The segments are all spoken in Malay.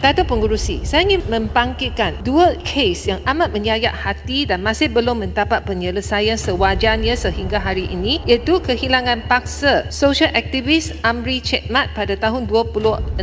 Dato' Pengerusi, saya ingin membangkitkan dua kes yang amat menyayat hati dan masih belum mendapat penyelesaian sewajarnya sehingga hari ini, iaitu kehilangan paksa social aktivis Amri Chetmat pada tahun 2016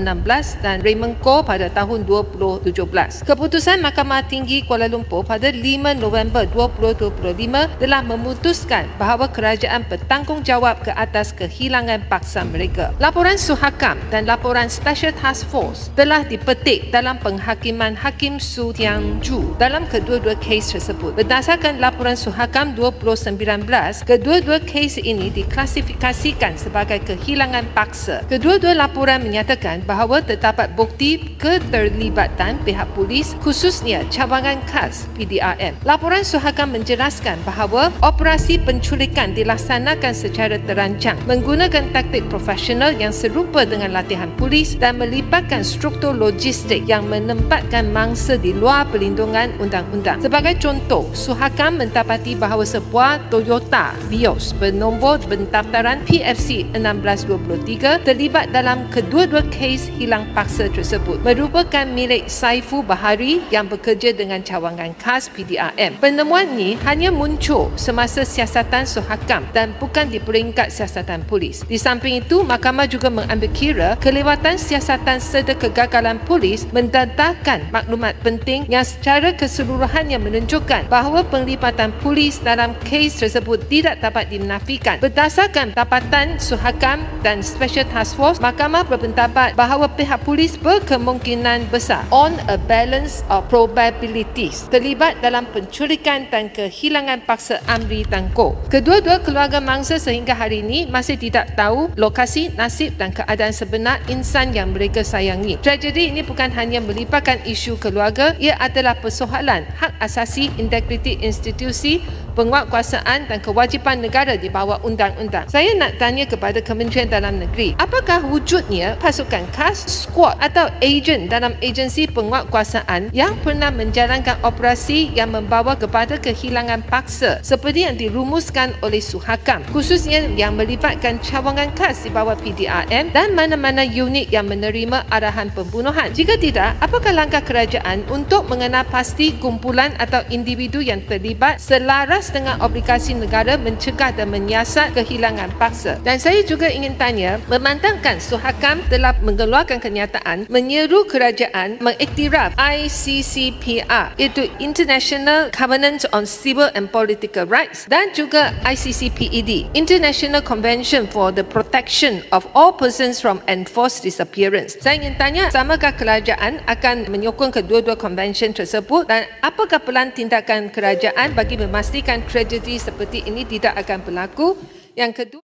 dan Raymond Koh pada tahun 2017. Keputusan Mahkamah Tinggi Kuala Lumpur pada 5 November 2025 telah memutuskan bahawa kerajaan bertanggungjawab ke atas kehilangan paksa mereka. Laporan Suhakam dan laporan Special Task Force telah dipetik dalam penghakiman Hakim Su Tiang Ju dalam kedua-dua kes tersebut. Berdasarkan laporan Suhakam 2019, kedua-dua kes ini diklasifikasikan sebagai kehilangan paksa. Kedua-dua laporan menyatakan bahawa terdapat bukti keterlibatan pihak polis, khususnya cawangan khas PDRM. Laporan Suhakam menjelaskan bahawa operasi penculikan dilaksanakan secara terancang menggunakan taktik profesional yang serupa dengan latihan polis dan melibatkan struktur logistik yang menempatkan mangsa di luar perlindungan undang-undang. Sebagai contoh, Suhakam mendapati bahawa sebuah Toyota Vios bernombor pendaftaran PFC 1623 terlibat dalam kedua-dua kes hilang paksa tersebut, merupakan milik Saiful Bahari yang bekerja dengan cawangan khas PDRM. Penemuan ini hanya muncul semasa siasatan Suhakam dan bukan di peringkat siasatan polis. Di samping itu, mahkamah juga mengambil kira kelewatan siasatan serta kegagalan polis mendedahkan maklumat penting yang secara keseluruhannya menunjukkan bahawa penglibatan polis dalam kes tersebut tidak dapat dinafikan. Berdasarkan dapatan Suhakam dan Special Task Force, mahkamah berpendapat bahawa pihak polis berkemungkinan besar on a balance of probabilities terlibat dalam penculikan dan kehilangan paksa Amri dan Koh. Kedua-dua keluarga mangsa sehingga hari ini masih tidak tahu lokasi, nasib dan keadaan sebenar insan yang mereka sayangi. Tragedi ini bukan hanya melibatkan isu keluarga, ia adalah persoalan hak asasi, integriti institusi, penguatkuasaan dan kewajipan negara di bawah undang-undang. Saya nak tanya kepada Kementerian Dalam Negeri, apakah wujudnya pasukan khas, squad atau ejen dalam agensi penguatkuasaan yang pernah menjalankan operasi yang membawa kepada kehilangan paksa seperti yang dirumuskan oleh Suhakam, khususnya yang melibatkan cawangan khas di bawah PDRM, dan mana-mana unit yang menerima arahan pembunuhan? Jika tidak, apakah langkah kerajaan untuk mengenal pasti kumpulan atau individu yang terlibat selaras dengan obligasi negara mencegah dan menyiasat kehilangan paksa? Dan saya juga ingin tanya, memandangkan Suhakam telah mengeluarkan kenyataan menyeru kerajaan mengiktiraf ICCPR, iaitu International Covenant on Civil and Political Rights, dan juga ICCPED, International Convention for the Protection of All Persons from Enforced Disappearance. Saya ingin tanya, samakah kerajaan akan menyokong kedua-dua konvensyen tersebut, dan apakah pelan tindakan kerajaan bagi memastikan tragedi seperti ini tidak akan berlaku? Yang kedua,